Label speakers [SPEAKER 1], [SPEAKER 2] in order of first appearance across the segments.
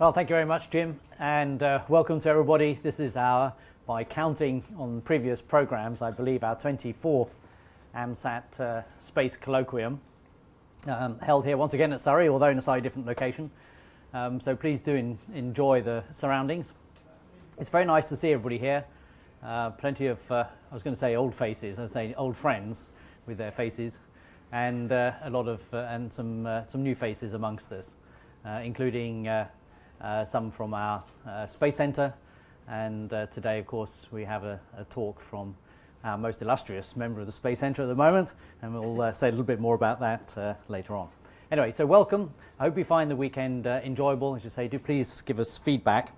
[SPEAKER 1] Well, thank you very much, Jim, and welcome to everybody. This is our, by counting on previous programs, I believe our 24th AMSAT Space Colloquium, held here once again at Surrey, although in a slightly different location. So please do enjoy the surroundings. It's very nice to see everybody here. Plenty of, I was going to say old faces, I was saying old friends with their faces, and a lot of, and some new faces amongst us, including some from our Space Centre, and today, of course, we have a talk from our most illustrious member of the Space Centre at the moment, and we'll say a little bit more about that later on. Anyway, so welcome. I hope you find the weekend enjoyable. As you say, do please give us feedback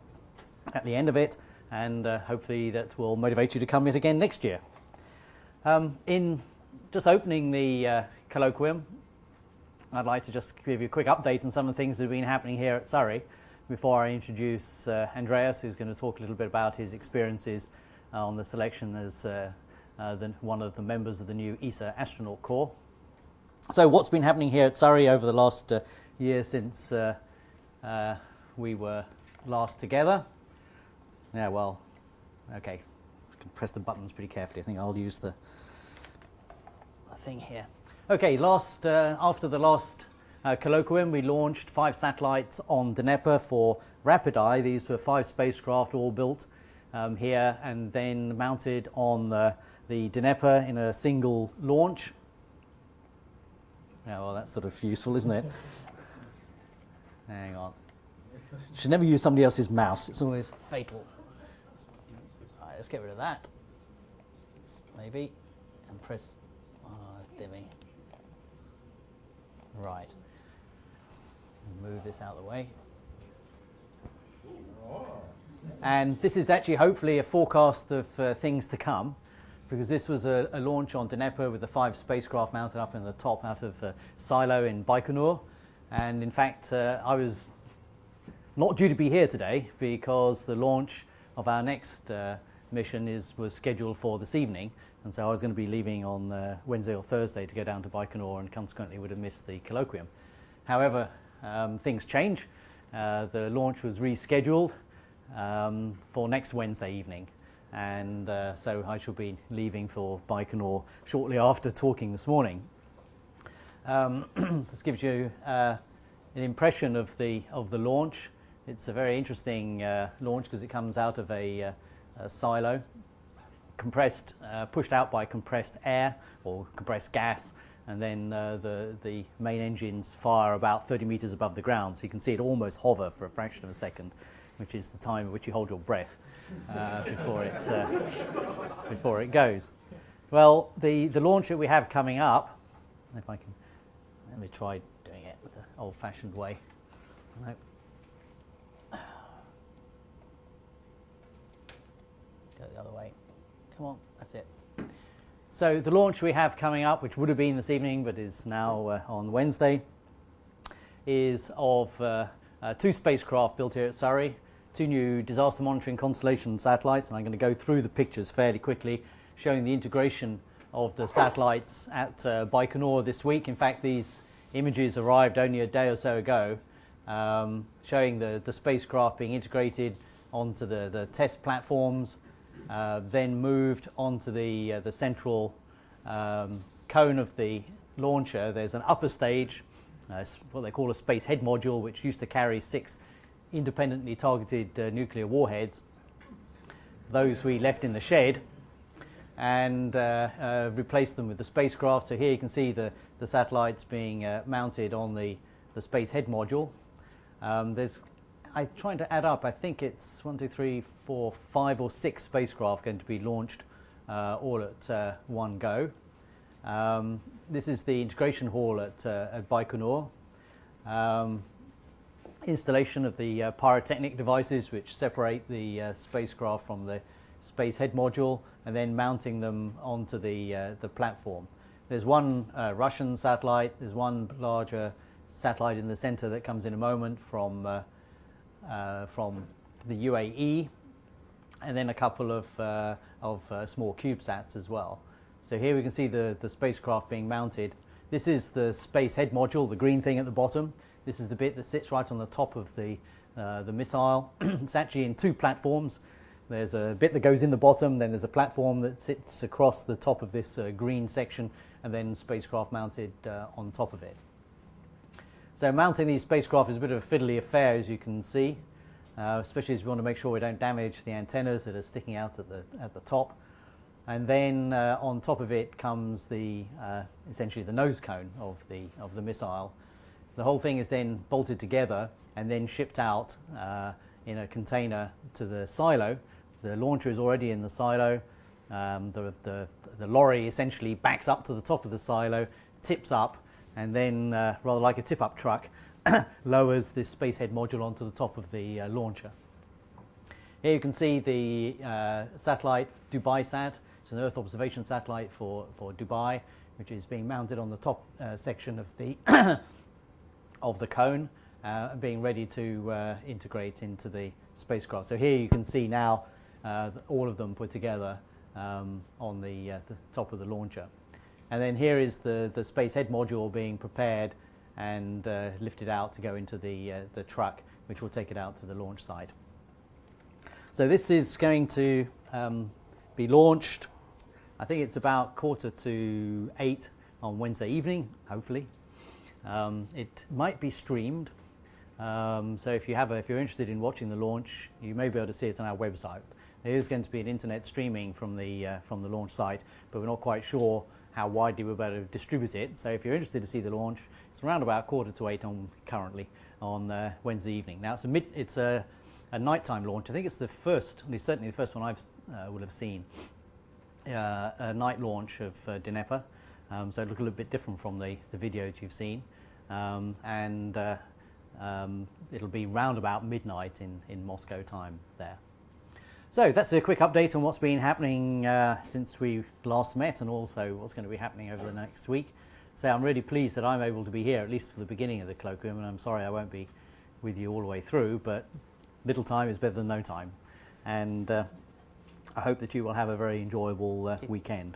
[SPEAKER 1] at the end of it, and hopefully that will motivate you to come yet again next year. In just opening the colloquium, I'd like to just give you a quick update on some of the things that have been happening here at Surrey before I introduce Andreas, who's going to talk a little bit about his experiences on the selection as one of the members of the new ESA astronaut corps. So what's been happening here at Surrey over the last year since we were last together? Yeah, well, okay, I can press the buttons pretty carefully. I think I'll use the thing here. Okay, after the last colloquium, we launched 5 satellites on Dnepr for Rapid Eye. These were 5 spacecraft all built here and then mounted on the Dnepr in a single launch. Yeah, well, that's sort of useful, isn't it? Hang on. You should never use somebody else's mouse. It's always fatal. All right, let's get rid of that. Maybe. And press... dimming. Right. Move this out of the way. And this is actually hopefully a forecast of things to come, because this was a launch on Dnepr with the 5 spacecraft mounted up in the top out of silo in Baikonur. And in fact, I was not due to be here today because the launch of our next mission was scheduled for this evening. And so I was going to be leaving on Wednesday or Thursday to go down to Baikonur, and consequently would have missed the colloquium. However, things change. The launch was rescheduled for next Wednesday evening. And so I shall be leaving for Baikonur shortly after talking this morning. This gives you an impression of the launch. It's a very interesting launch because it comes out of a silo, compressed, pushed out by compressed air or compressed gas, and then the main engines fire about 30 meters above the ground, so you can see it almost hover for a fraction of a second, which is the time at which you hold your breath before it goes. Well, the launch that we have coming up, if I can, let me try doing it with the old-fashioned way. No. Go the other way. Come on, that's it. So the launch we have coming up, which would have been this evening but is now on Wednesday, is of 2 spacecraft built here at Surrey, 2 new disaster monitoring constellation satellites, and I'm going to go through the pictures fairly quickly, showing the integration of the satellites at Baikonur this week. In fact, these images arrived only a day or so ago, showing the spacecraft being integrated onto the test platforms, then moved onto the central cone of the launcher. There's an upper stage, what they call a space head module, which used to carry 6 independently targeted nuclear warheads. Those we left in the shed and replaced them with the spacecraft. So here you can see the satellites being mounted on the space head module. I'm trying to add up, I think it's 1, 2, 3, 4, 5 or 6 spacecraft going to be launched all at one go. This is the integration hall at Baikonur. Installation of the pyrotechnic devices which separate the spacecraft from the space head module, and then mounting them onto the platform. There's one Russian satellite, there's one larger satellite in the center that comes in a moment from the UAE, and then a couple of small CubeSats as well. So here we can see the spacecraft being mounted. This is the space head module, the green thing at the bottom. This is the bit that sits right on the top of the the missile. It's actually in two platforms. There's a bit that goes in the bottom, then there's a platform that sits across the top of this green section, and then spacecraft mounted on top of it. So mounting these spacecraft is a bit of a fiddly affair, as you can see, especially as we want to make sure we don't damage the antennas that are sticking out at the top. And then on top of it comes the essentially the nose cone of the missile. The whole thing is then bolted together and then shipped out in a container to the silo. The launcher is already in the silo. The lorry essentially backs up to the top of the silo, tips up, and then, rather like a tip-up truck, lowers this space head module onto the top of the launcher. Here you can see the satellite DubaiSat. It's an Earth observation satellite for Dubai, which is being mounted on the top section of the of the cone, being ready to integrate into the spacecraft. So here you can see now all of them put together on the top of the launcher. And then here is the space head module being prepared and lifted out to go into the truck, which will take it out to the launch site. So this is going to be launched, I think it's about 7:45 on Wednesday evening, hopefully. It might be streamed, so if you're interested in watching the launch, you may be able to see it on our website. There is going to be an internet streaming from the launch site, but we're not quite sure how widely we're able to distribute it. So if you're interested to see the launch, it's around about 7:45 currently on Wednesday evening. Now it's a nighttime launch. I think it's the first, certainly the first one I will have seen, a night launch of Dnepr. So it'll look a little bit different from the videos you've seen, and it'll be round about midnight in Moscow time there. So that's a quick update on what's been happening since we last met, and also what's going to be happening over the next week. So I'm really pleased that I'm able to be here, at least for the beginning of the colloquium, and I'm sorry I won't be with you all the way through, but little time is better than no time. And I hope that you will have a very enjoyable weekend.